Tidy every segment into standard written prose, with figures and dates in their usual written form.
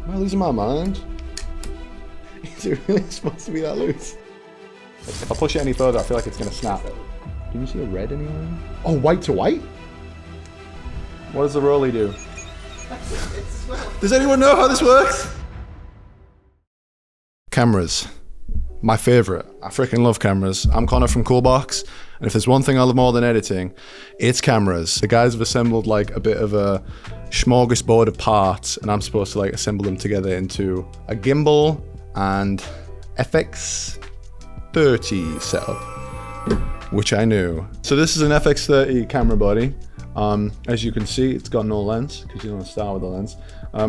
Am I losing my mind? Is it really supposed to be that loose? If I push it any further, I feel like it's going to snap. Can you see a red anywhere? Oh, white to white? What does the rolly do? Does anyone know how this works? Cameras. My favourite. I freaking love cameras. I'm Connor from Coolbox, and if there's one thing I love more than editing, it's cameras. The guys have assembled like a bit of a smorgasbord of parts, and I'm supposed to like assemble them together into a gimbal and FX30 setup, which I knew. So this is an FX30 camera body. As you can see, it's got no lens because you don't want to start with a lens.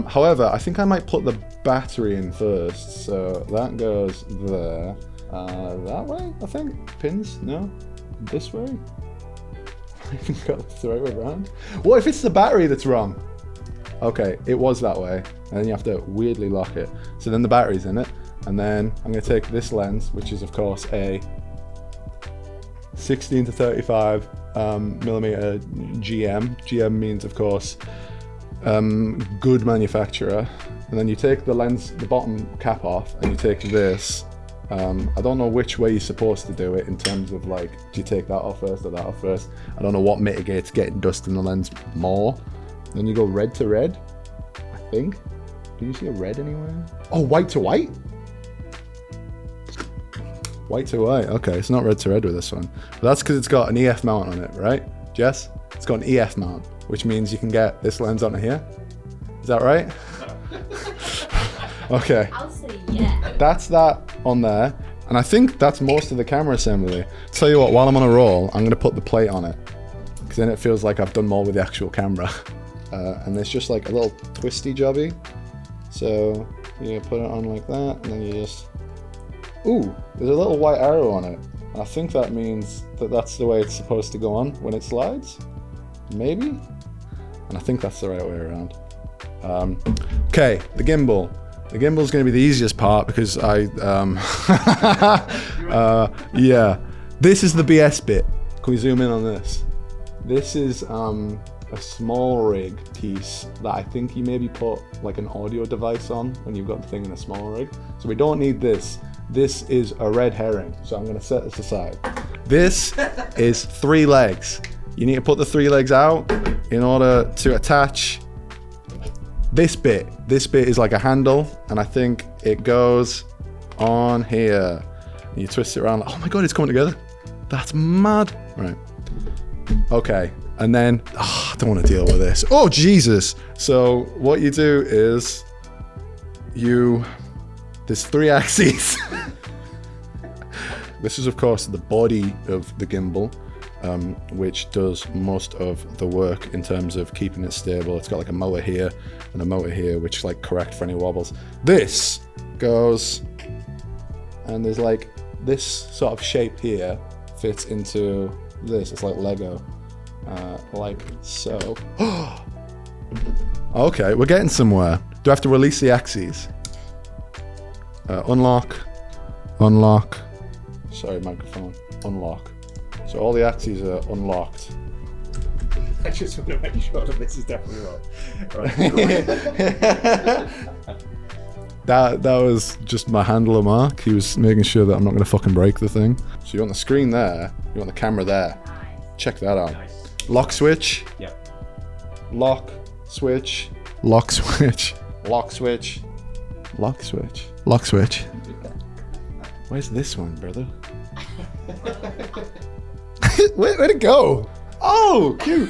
However, I think I might put the battery in first. So that goes there. That way, I think. Pins? No? This way? I think that's the right way around. What if it's the battery that's wrong? Okay, it was that way. And then you have to weirdly lock it. So then the battery's in it. And then I'm going to take this lens, which is of course a 16 to 35 millimeter GM. GM means, of course, good manufacturer. And then you take the lens, the bottom cap off, and you take this. I don't know which way you're supposed to do it in terms of like, do you take that off first or that off first? I don't know what mitigates getting dust in the lens more. Then you go red to red, I think. Do you see a red anywhere? Oh, white to white? White to white, okay, it's not red to red with this one. But that's because it's got an EF mount on it, right, Jess? It's got an EF mount, which means you can get this lens onto here. Is that right? Okay. I'll say yeah. That's that on there. And I think that's most of the camera assembly. Tell you what, while I'm on a roll, I'm gonna put the plate on it, because then it feels like I've done more with the actual camera. And there's just like a little twisty jobby. So you put it on like that, and then you just, ooh, there's a little white arrow on it. And I think that means that that's the way it's supposed to go on when it slides. Maybe? And I think that's the right way around. Okay, the gimbal. The gimbal is going to be the easiest part because yeah. This is the BS bit. Can we zoom in on this? This is a small rig piece that I think you maybe put like an audio device on when you've got the thing in a small rig. So we don't need this. This is a red herring. So I'm going to set this aside. This is 3 legs. You need to put the 3 legs out in order to attach this bit. This bit is like a handle, and I think it goes on here. And you twist it around. Oh my God, it's coming together. That's mad. Right. Okay. And then, I don't want to deal with this. Oh, Jesus. So what you do is there's 3 axes. This is, of course, the body of the gimbal, which does most of the work in terms of keeping it stable. It's got like a motor here and a motor here, which like correct for any wobbles. This goes, and there's like this sort of shape here fits into this. It's like Lego, like so. Okay, we're getting somewhere. Do I have to release the axes? Unlock. Sorry, microphone. Unlock. So all the axes are unlocked. I just want to make sure that this is definitely right. That was just my handler, Mark. He was making sure that I'm not going to fucking break the thing. So you want the screen there, you want the camera there. Check that out. Nice. Lock switch. Yep. Lock switch. Lock switch. Lock switch. Lock switch. Lock switch. Where's this one, brother? Where'd it go? Oh, cute.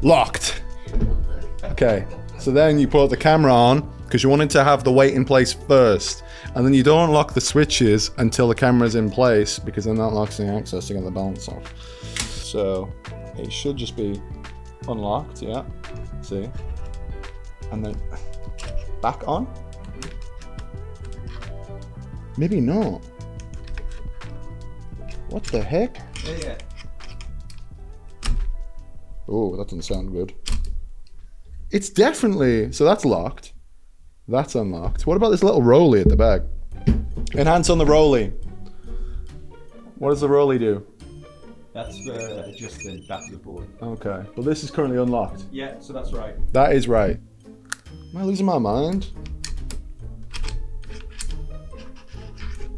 Locked. Okay, so then you put the camera on because you wanted to have the weight in place first, and then you don't lock the switches until the camera's in place because then that locks the access to get the balance off. So it should just be unlocked, yeah. See? And then back on? Maybe not. What the heck? Yeah. Oh, that doesn't sound good. It's definitely, so that's locked. That's unlocked. What about this little rolly at the back? Enhance on the rolly. What does the rolly do? That's for adjusting back of the board. Okay, but this is currently unlocked. Yeah, so that's right. That is right. Am I losing my mind?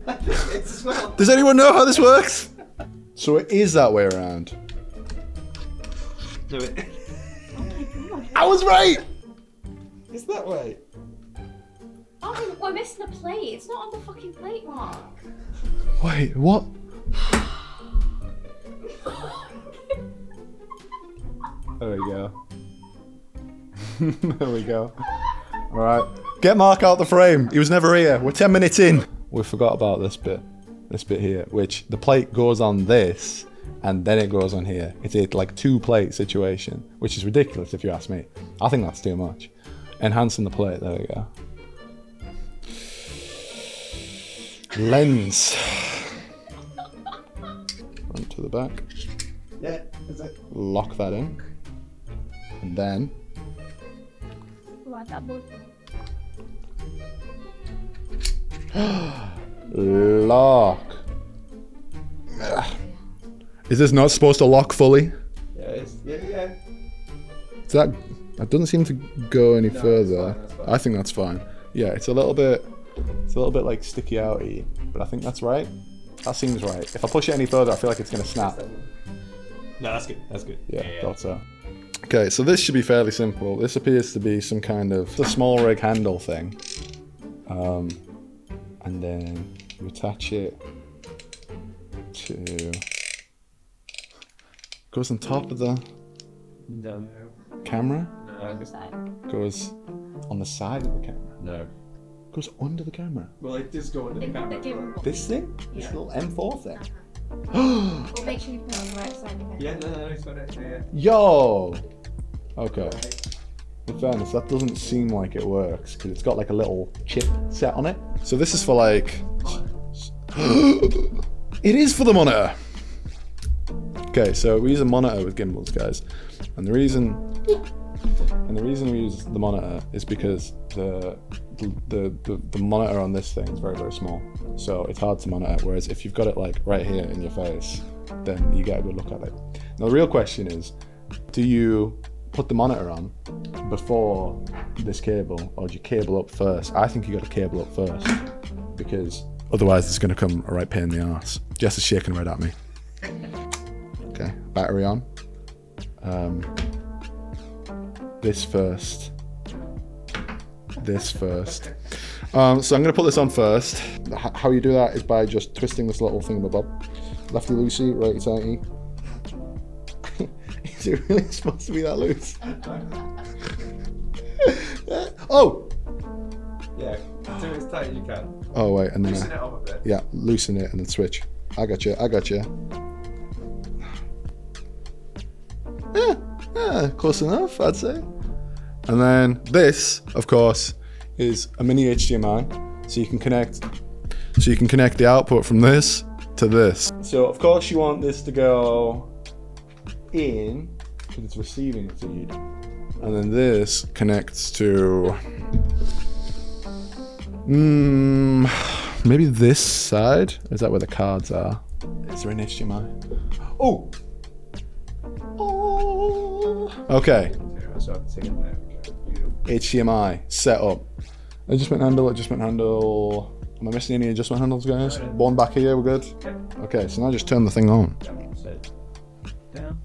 It's as well. Does anyone know how this works? So it is that way around. Do it. Oh my god. I was right! It's that way. Oh, we're missing a plate. It's not on the fucking plate, Mark. Wait, what? There we go. There we go. Alright. Get Mark out the frame. He was never here. We're 10 minutes in. We forgot about this bit. This bit here, which the plate goes on this, and then it goes on here. It's a like 2-plate situation, which is ridiculous if you ask me. I think that's too much. Enhancing the plate, there we go. Lens. Front to the back. Yeah, that's it. Lock that in. And then Right, that boy. lock. Is this not supposed to lock fully? Yeah, yeah. Is that doesn't seem to go any No, further. that's fine. I think that's fine. Yeah, it's a little bit like sticky outy, but I think that's right. That seems right. If I push it any further, I feel like it's gonna snap. No, that's good. That's good. Yeah, thought so. Okay, so this should be fairly simple. This appears to be some kind of a small rig handle thing. And then you attach it to... Goes on top of the No. camera? No. Side. Goes on the side of the camera? No. Goes under the camera? Well, it does go under the camera. This thing? This Yeah. little M4 thing? Well, make sure you put it on the right side of it. Yeah, no, it's got it. Yeah. Yo! Okay. In fairness, that doesn't seem like it works because it's got like a little chip set on it. So this is for like... It is for the monitor! Okay, so we use a monitor with gimbals, guys. And the reason we use the monitor is because the monitor on this thing is very, very small. So it's hard to monitor, whereas if you've got it like right here in your face, then you get a good look at it. Now the real question is, do you put the monitor on before this cable, or do you cable up first? I think you got to cable up first, because otherwise it's going to come a right pain in the arse. Jess is shaking right at me. Okay, battery on. This first. This first. So I'm going to put this on first. How you do that is by just twisting this little thingamabob. Lefty loosey, righty tighty. Is it really supposed to be that loose? Oh! Yeah, do it as tight as you can. Oh wait, and then Loosen it up a bit. yeah, loosen it and then switch. I got you. Yeah, close enough, I'd say. And then this, of course, is a mini HDMI, so you can connect the output from this to this. So of course you want this to go in because it's receiving feed, and then this connects to maybe this side. Is that where the cards are? Is there an HDMI? Oh. Okay. So I can take it there. Beautiful. HDMI setup. Adjustment handle. Am I missing any adjustment handles, guys? One back here, we're good? Okay, so now just turn the thing on. Down.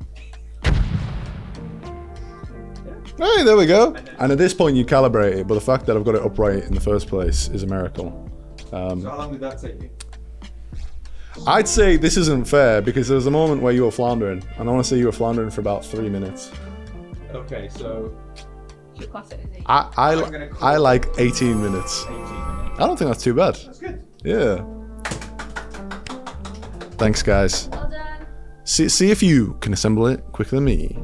Hey, there we go. And at this point you calibrate it, but the fact that I've got it upright in the first place is a miracle. So how long did that take you? I'd say this isn't fair because there was a moment where you were floundering, and I want to say you were floundering for about 3 minutes. Okay, so Your class it, is it? I like 18 minutes. 18 minutes. I don't think that's too bad. That's good. Yeah. Thanks, guys. Well done. See if you can assemble it quicker than me.